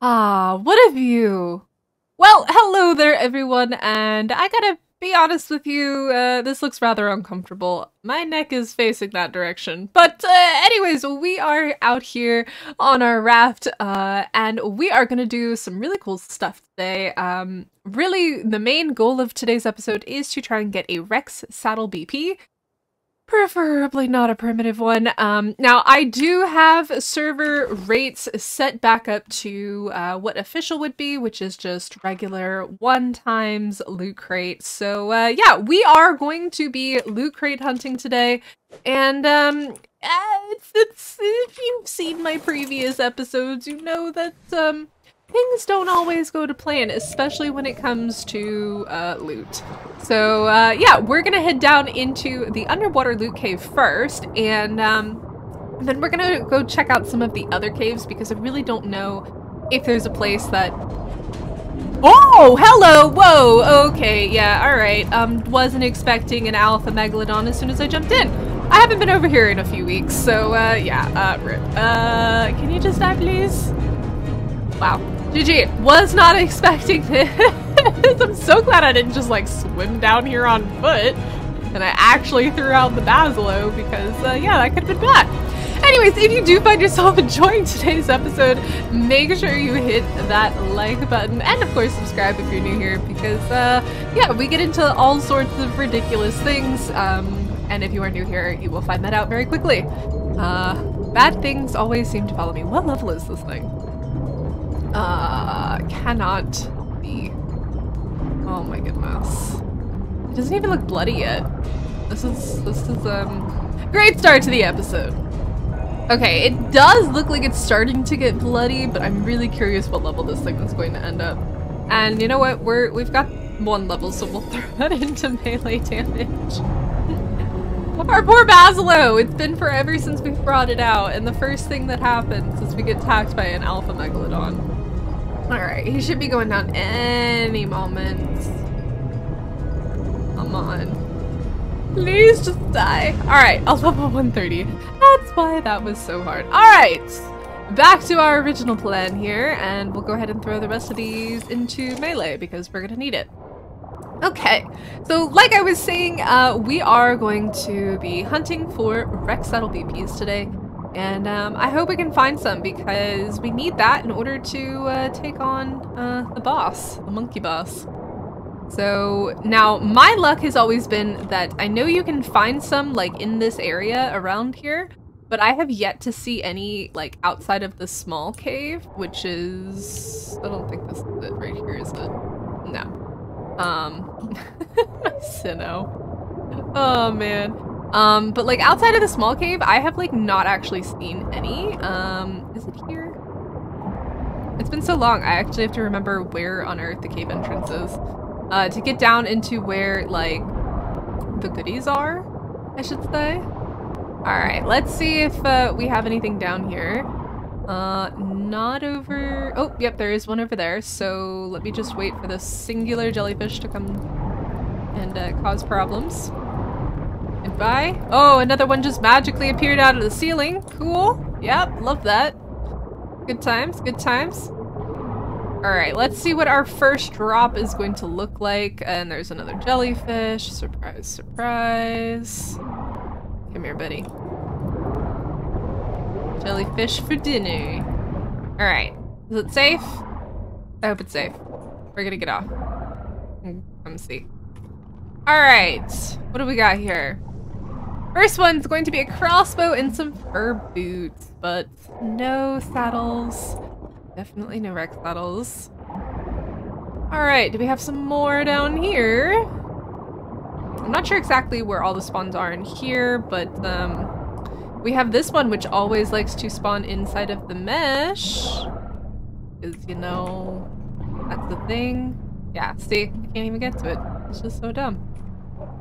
Ah, what a view! Well, hello there everyone, and I gotta be honest with you, this looks rather uncomfortable. My neck is facing that direction. But anyways, we are out here on our raft, and we are gonna do some really cool stuff today. Really, the main goal of today's episode is to try and get a Rex Saddle BP. Preferably not a primitive one. Now, I do have server rates set back up to what official would be, which is just regular 1 times loot crate. So yeah, we are going to be loot crate hunting today. And if you've seen my previous episodes, you know that things don't always go to plan, especially when it comes to loot. So yeah, we're gonna head down into the underwater loot cave first, and then we're gonna go check out some of the other caves because I really don't know if there's a place that... Oh, hello! Whoa, okay, yeah, alright. Wasn't expecting an alpha megalodon as soon as I jumped in. I haven't been over here in a few weeks, so yeah, rip. Can you just die, please? Wow. GG, was not expecting this. I'm so glad I didn't just like swim down here on foot and I actually threw out the Basilo because yeah, that could have been bad. Anyways, if you do find yourself enjoying today's episode, make sure you hit that like button and of course subscribe if you're new here because yeah, we get into all sorts of ridiculous things and if you are new here, you will find that out very quickly. Bad things always seem to follow me. What level is this thing? Cannot be. Oh my goodness. It doesn't even look bloody yet. This is great start to the episode. Okay, it does look like it's starting to get bloody, but I'm really curious what level this thing is going to end up. And you know what? We've got 1 level, so we'll throw that into melee damage. Our poor Basilo! It's been forever since we brought it out, and the first thing that happens is we get attacked by an alpha megalodon. Alright, he should be going down any moment. Come on. Please just die. Alright, I'll level 130. That's why that was so hard. Alright! Back to our original plan here, and we'll go ahead and throw the rest of these into melee because we're gonna need it. Okay, so like I was saying, we are going to be hunting for Rex Saddle BPs today, and I hope we can find some because we need that in order to take on the boss, the monkey boss. So now my luck has always been that I know you can find some like in this area around here, but I have yet to see any like outside of the small cave, which is, I don't think this is it right here, is it? No. Sinnoh. Oh man. But like outside of the small cave, I have like not actually seen any. Is it here? It's been so long, I actually have to remember where on earth the cave entrance is. To get down into where like the goodies are, I should say. Alright, let's see if we have anything down here. Not over... Oh, yep, there is one over there. So let me just wait for the singular jellyfish to come and cause problems. Goodbye. Oh, another one just magically appeared out of the ceiling. Cool. Yep, love that. Good times, good times. Alright, let's see what our first drop is going to look like. And there's another jellyfish. Surprise, surprise. Come here, buddy. Jellyfish for dinner. Alright. Is it safe? I hope it's safe. We're gonna get off. Come see. Alright. What do we got here? First one's going to be a crossbow and some fur boots, but no saddles. Definitely no Rex saddles. Alright, do we have some more down here? I'm not sure exactly where all the spawns are in here, but we have this one which always likes to spawn inside of the mesh. Because, you know, that's the thing. Yeah, see? I can't even get to it. It's just so dumb.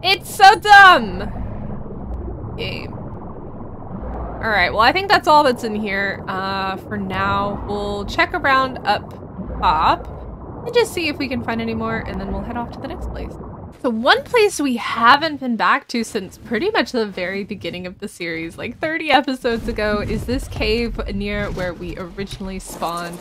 It's so dumb! Game. Alright, well I think that's all that's in here for now. We'll check around up top and just see if we can find any more, and then we'll head off to the next place. So one place we haven't been back to since pretty much the very beginning of the series, like 30 episodes ago, is this cave near where we originally spawned.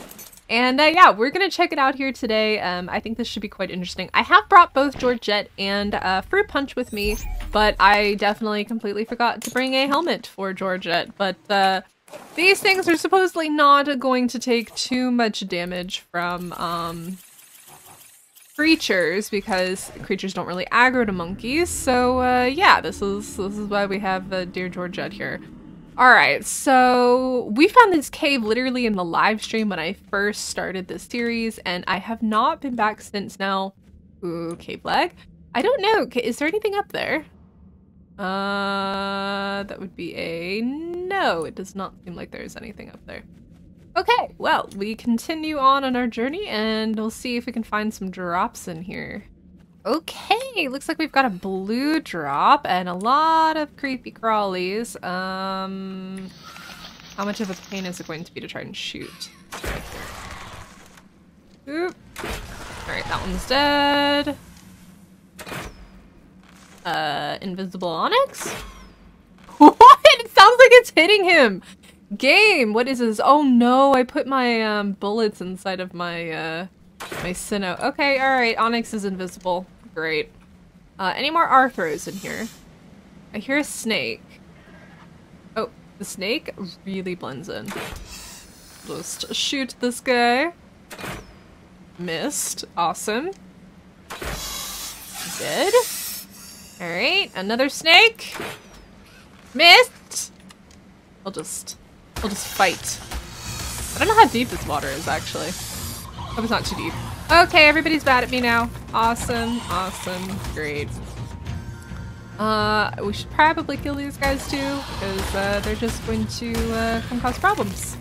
And yeah, we're gonna check it out here today. I think this should be quite interesting. I have brought both Georgette and Fruit Punch with me, but I definitely completely forgot to bring a helmet for Georgette. But these things are supposedly not going to take too much damage from creatures, because creatures don't really aggro to monkeys. So yeah, this is why we have dear Georgette here. Alright, so we found this cave literally in the live stream when I first started this series, and I have not been back since now. Ooh, cave lag. I don't know. Is there anything up there? That would be a no. It does not seem like there's anything up there. Okay, well, we continue on our journey, and we'll see if we can find some drops in here. Okay, looks like we've got a blue drop and a lot of creepy crawlies. How much of a pain is it going to be to try and shoot? Right there. Oop. Alright, that one's dead. Invisible onyx? What? It sounds like it's hitting him! Game! What is this? Oh no, I put my bullets inside of my my Sinnoh. Okay, alright, Onyx is invisible. Great. Any more Arthros in here? I hear a snake. Oh, the snake really blends in. Just shoot this guy. Missed. Awesome. Dead. Alright, another snake. Missed! I'll just fight. I don't know how deep this water is, actually. Hope it's not too deep. Okay, everybody's bad at me now. Awesome, awesome, great. We should probably kill these guys too, because they're just going to come cause problems.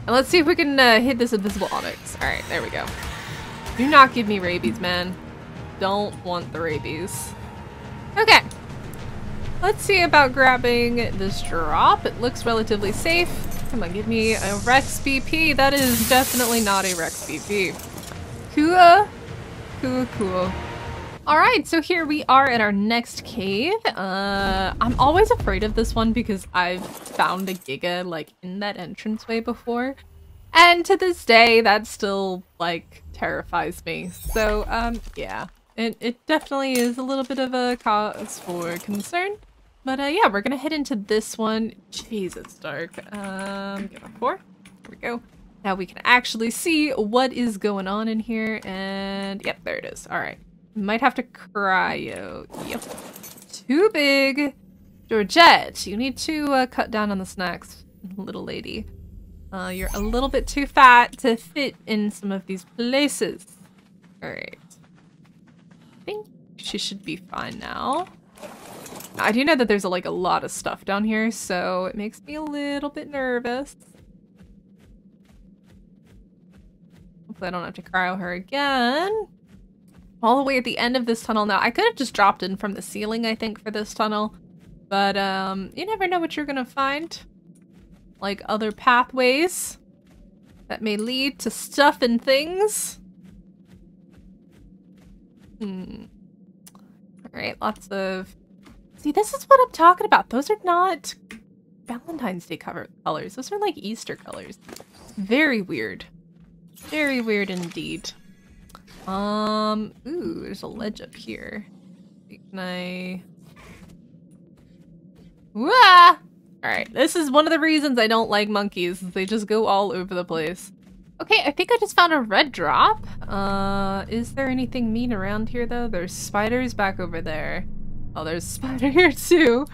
And let's see if we can hit this invisible onyx. Alright, there we go. Do not give me rabies, man. Don't want the rabies. Okay. Let's see about grabbing this drop. It looks relatively safe. Come on, give me a Rex BP. That is definitely not a Rex BP. Cool. Cool, cool. Alright, so here we are at our next cave. I'm always afraid of this one because I've found a Giga, like, in that entranceway before. And to this day, that still, like, terrifies me. So, yeah. It definitely is a little bit of a cause for concern. But yeah, we're gonna head into this one. Jeez, it's dark. Give a 4. There we go. Now we can actually see what is going on in here, and yep, there it is. All right, might have to cryo. Yep, too big. Georgette, you need to cut down on the snacks, little lady. You're a little bit too fat to fit in some of these places. All right, I think she should be fine now. I do know that there's like a lot of stuff down here, so it makes me a little bit nervous. Hopefully I don't have to cryo her again. All the way at the end of this tunnel now. I could have just dropped in from the ceiling, I think, for this tunnel. But you never know what you're gonna find. Like other pathways that may lead to stuff and things. Alright, lots of... See, this is what I'm talking about. Those are not Valentine's Day colors. Those are like Easter colors. Very weird. Very weird indeed. Ooh, there's a ledge up here. Can I... Wah! Alright, this is one of the reasons I don't like monkeys. They just go all over the place. Okay, I think I just found a red drop. Is there anything mean around here though? There's spiders back over there. Oh, there's a spider here too.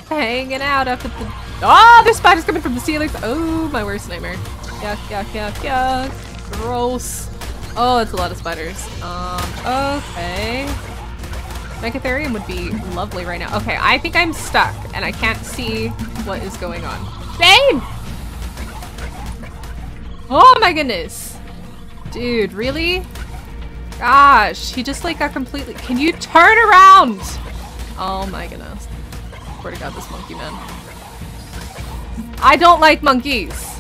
Hanging out up at the... Oh, there's spiders coming from the ceilings. Oh, my worst nightmare. Yuck, yuck, yuck, yuck. Gross. Oh, it's a lot of spiders. Okay. Megatherium would be lovely right now. Okay, I think I'm stuck and I can't see what is going on. Babe! Oh my goodness. Dude, really? Gosh, he just like got completely... Can you turn around? Oh my goodness. I swear to God, this monkey, man. I don't like monkeys.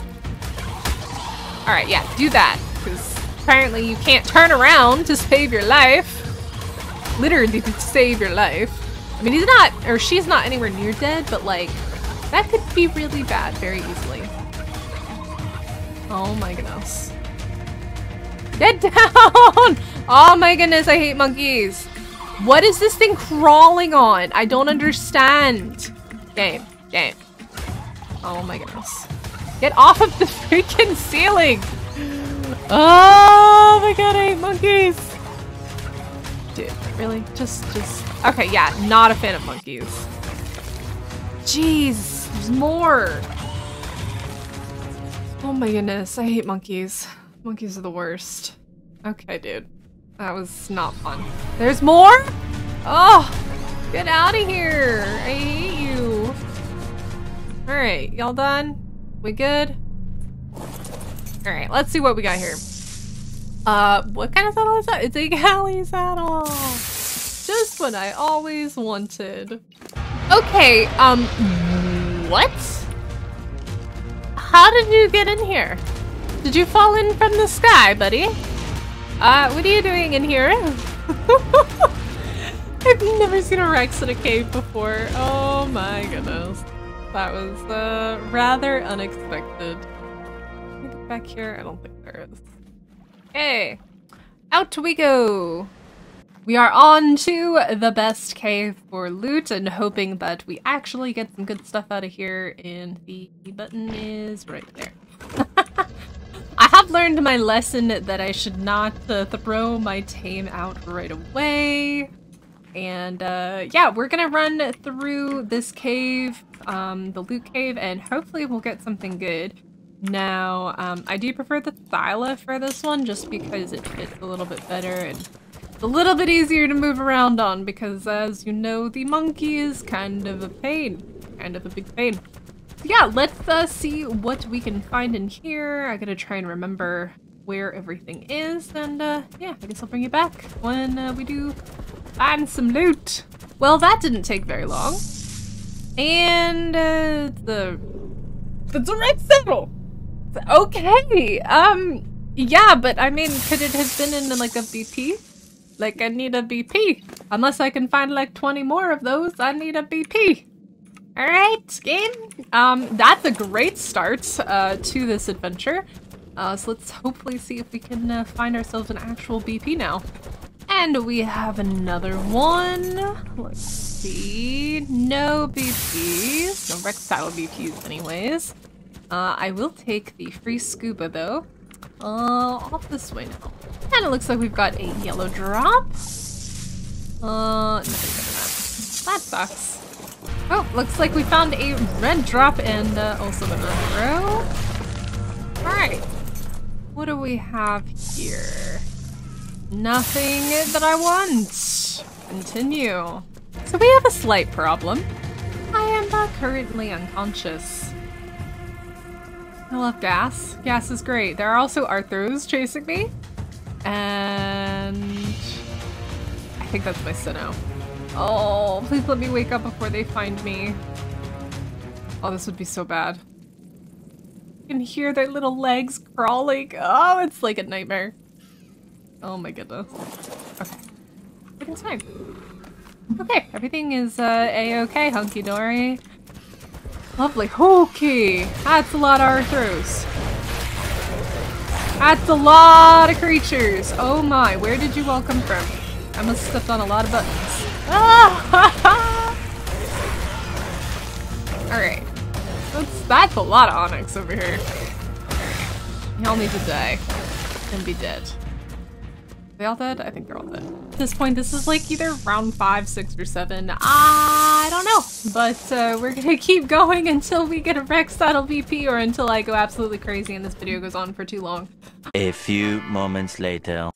Alright, yeah, do that. Because apparently you can't turn around to save your life. Literally to save your life. I mean, he's not, or she's not anywhere near dead, but like, that could be really bad very easily. Oh my goodness. Get down! Oh my goodness, I hate monkeys. What is this thing crawling on? I don't understand. Game. Oh my goodness. Get off of the freaking ceiling! Oh my god, I hate monkeys! Dude, really? Just... Okay, yeah, not a fan of monkeys. Jeez, there's more! Oh my goodness, I hate monkeys. Monkeys are the worst. Okay, dude. That was not fun. There's more? Oh! Get out of here! I hate you! Alright, y'all done? We good? Alright, let's see what we got here. What kind of saddle is that? It's a galley saddle! Just what I always wanted. Okay, what? How did you get in here? Did you fall in from the sky, buddy? What are you doing in here? I've never seen a Rex in a cave before. Oh my goodness. That was, rather unexpected. Can we get back here? I don't think there is. Okay. Out we go! We are on to the best cave for loot and hoping that we actually get some good stuff out of here, and the button is right there. I have learned my lesson that I should not throw my tame out right away. And yeah, we're gonna run through this cave, the loot cave, and hopefully we'll get something good. Now, I do prefer the Thyla for this one just because it fits a little bit better and it's a little bit easier to move around on because, as you know, the monkey is kind of a pain. Kind of a big pain. So yeah, let's see what we can find in here. I gotta try and remember where everything is, and yeah, I guess I'll bring you back when we do find some loot. Well, that didn't take very long. And it's a red saddle! Okay, yeah, but I mean, could it have been in like a BP? Like, I need a BP. Unless I can find like 20 more of those, I need a BP. Alright, game. That's a great start to this adventure. So let's hopefully see if we can find ourselves an actual BP now. And we have another one. Let's see. No BPs. No Rex saddle BPs anyways. I will take the free scuba though. Off this way now. And it looks like we've got a yellow drop. Nothing better than that. That sucks. Oh, looks like we found a red drop and also an arrow. Alright. What do we have here? Nothing that I want. Continue. So we have a slight problem. I am currently unconscious. I love gas. Gas is great. There are also Arthros chasing me. And I think that's my Sinnoh. Oh, please let me wake up before they find me. Oh, this would be so bad. You can hear their little legs crawling. Oh, it's like a nightmare. Oh my goodness. Okay. Everything's fine. Okay, everything is a-okay, hunky-dory. Lovely. Okay, that's a lot of Arthros. That's a lot of creatures. Oh my, where did you all come from? I must have stepped on a lot of buttons. Ah! Alright. That's a lot of onyx over here. Y'all need to die. And be dead. Are they all dead? I think they're all dead. At this point, this is like either round 5, 6, or 7. I don't know. But we're gonna keep going until we get a Rex saddle VP or until I go absolutely crazy and this video goes on for too long. A few moments later.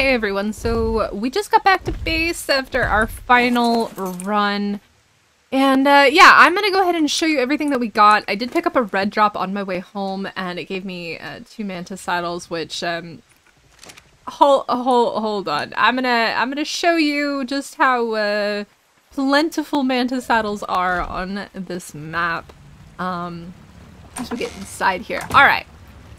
Hey everyone, so we just got back to base after our final run. And yeah, I'm gonna go ahead and show you everything that we got. I did pick up a red drop on my way home, and it gave me 2 mantis saddles, which hold on. I'm gonna show you just how plentiful mantis saddles are on this map. As we get inside here. All right.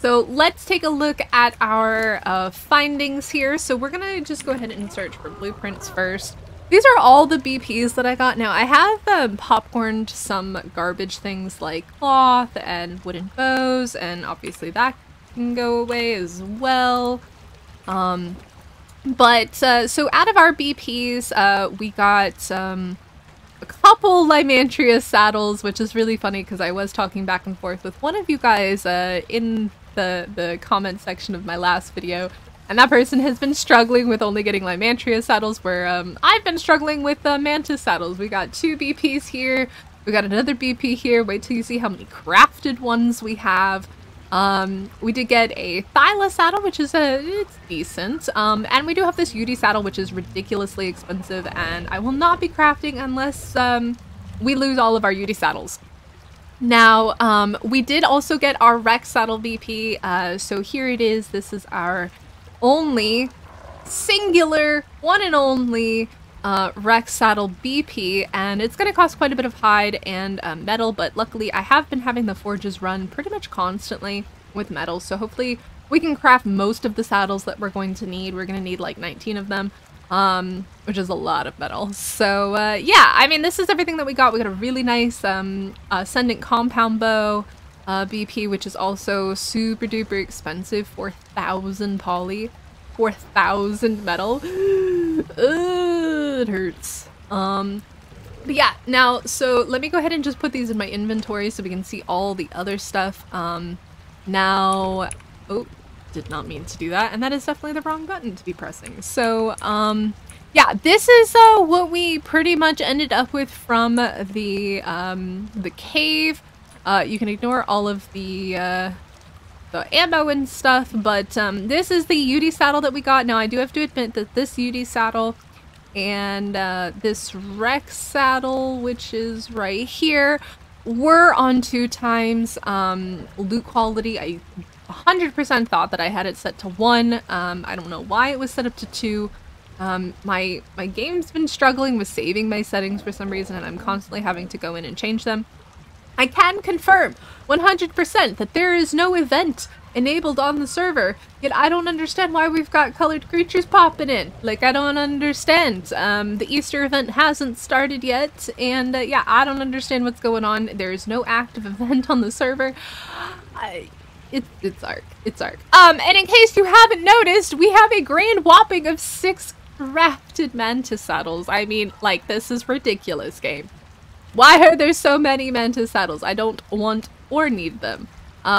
So let's take a look at our findings here. So we're gonna just go ahead and search for blueprints first. These are all the BPs that I got. Now I have popcorned some garbage things like cloth and wooden bows, and obviously that can go away as well. So out of our BPs, we got a couple Lymantria saddles, which is really funny because I was talking back and forth with one of you guys in the comment section of my last video, and that person has been struggling with only getting Lymantria saddles, where I've been struggling with mantis saddles. We got 2 BPs here, we got another BP here. Wait till you see how many crafted ones we have. We did get a Thyla saddle, which is it's decent, and we do have this Yudi saddle, which is ridiculously expensive, and I will not be crafting unless we lose all of our Yudi saddles. Now, we did also get our Rex saddle BP, so here it is. This is our only singular, one and only Rex saddle BP, and it's going to cost quite a bit of hide and metal, but luckily I have been having the forges run pretty much constantly with metal, so hopefully we can craft most of the saddles that we're going to need. We're going to need like 19 of them, which is a lot of metal. So yeah, I mean, this is everything that we got. We got a really nice Ascendant compound bow BP, which is also super duper expensive, 4,000 poly, 4,000 metal. It hurts. But yeah, now, so let me go ahead and just put these in my inventory so we can see all the other stuff. Now, oh, did not mean to do that, and that is definitely the wrong button to be pressing. So, yeah, this is what we pretty much ended up with from the cave. You can ignore all of the ammo and stuff, but this is the Yudi saddle that we got. Now I do have to admit that this Yudi saddle and this Rex saddle, which is right here, were on 2 times loot quality. I 100% thought that I had it set to 1. I don't know why it was set up to 2. My game's been struggling with saving my settings for some reason, and I'm constantly having to go in and change them. I can confirm 100% that there is no event enabled on the server, yet I don't understand why we've got colored creatures popping in. Like, I don't understand. The Easter event hasn't started yet, and yeah, I don't understand what's going on. There's no active event on the server. It's arc. It's arc. And in case you haven't noticed, we have a grand whopping of 6 crafted mantis saddles. I mean, like, this is ridiculous, game. Why are there so many mantis saddles? I don't want or need them.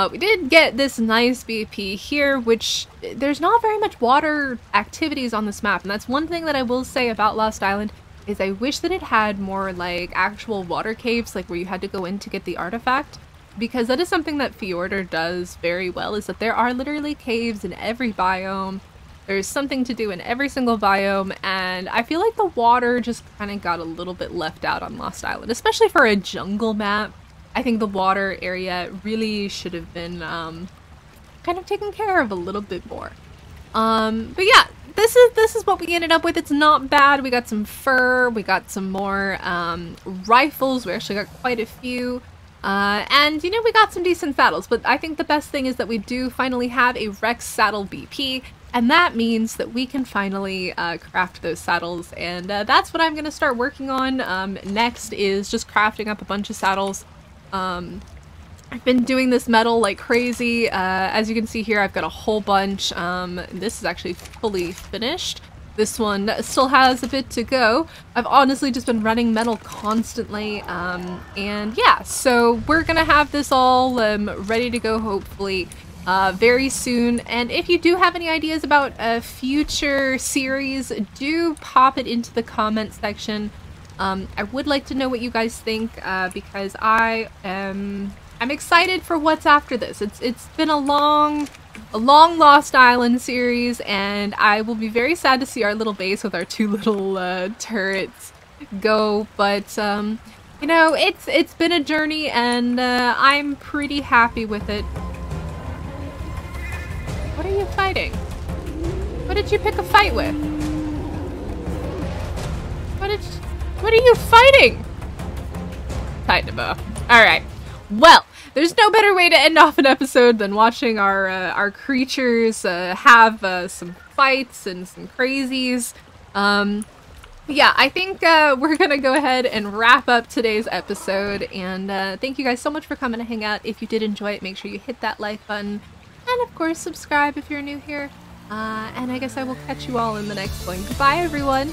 We did get this nice BP here, which there's not very much water activities on this map, and that's one thing that I will say about Lost Island, is I wish that it had more like actual water caves, like where you had to go in to get the artifact, because that is something that Fjordur does very well, is that there are literally caves in every biome. There's something to do in every single biome, and I feel like the water just kind of got a little bit left out on Lost Island, especially for a jungle map. I think the water area really should have been kind of taken care of a little bit more. But yeah, this is what we ended up with. It's not bad. We got some fur, we got some more rifles. We actually got quite a few. And, you know, we got some decent saddles, but I think the best thing is that we do finally have a Rex saddle BP, and that means that we can finally craft those saddles, and that's what I'm going to start working on. Next is just crafting up a bunch of saddles. I've been doing this metal like crazy. As you can see here, I've got a whole bunch. This is actually fully finished. This one still has a bit to go. I've honestly just been running metal constantly, and yeah, so we're gonna have this all ready to go hopefully very soon. And if you do have any ideas about a future series, do pop it into the comment section. I would like to know what you guys think, because I'm excited for what's after this. It's been a long a long Lost Island series, and I will be very sad to see our little base with our 2 little turrets go, but you know, it's been a journey, and I'm pretty happy with it. What are you fighting? What did you pick a fight with? What are you fighting? Tynabo. Alright. Well, there's no better way to end off an episode than watching our creatures have some fights and some crazies. Yeah, I think we're gonna go ahead and wrap up today's episode, and thank you guys so much for coming to hang out. If you did enjoy it, make sure you hit that like button, and of course subscribe if you're new here. And I guess I will catch you all in the next one. Goodbye, everyone!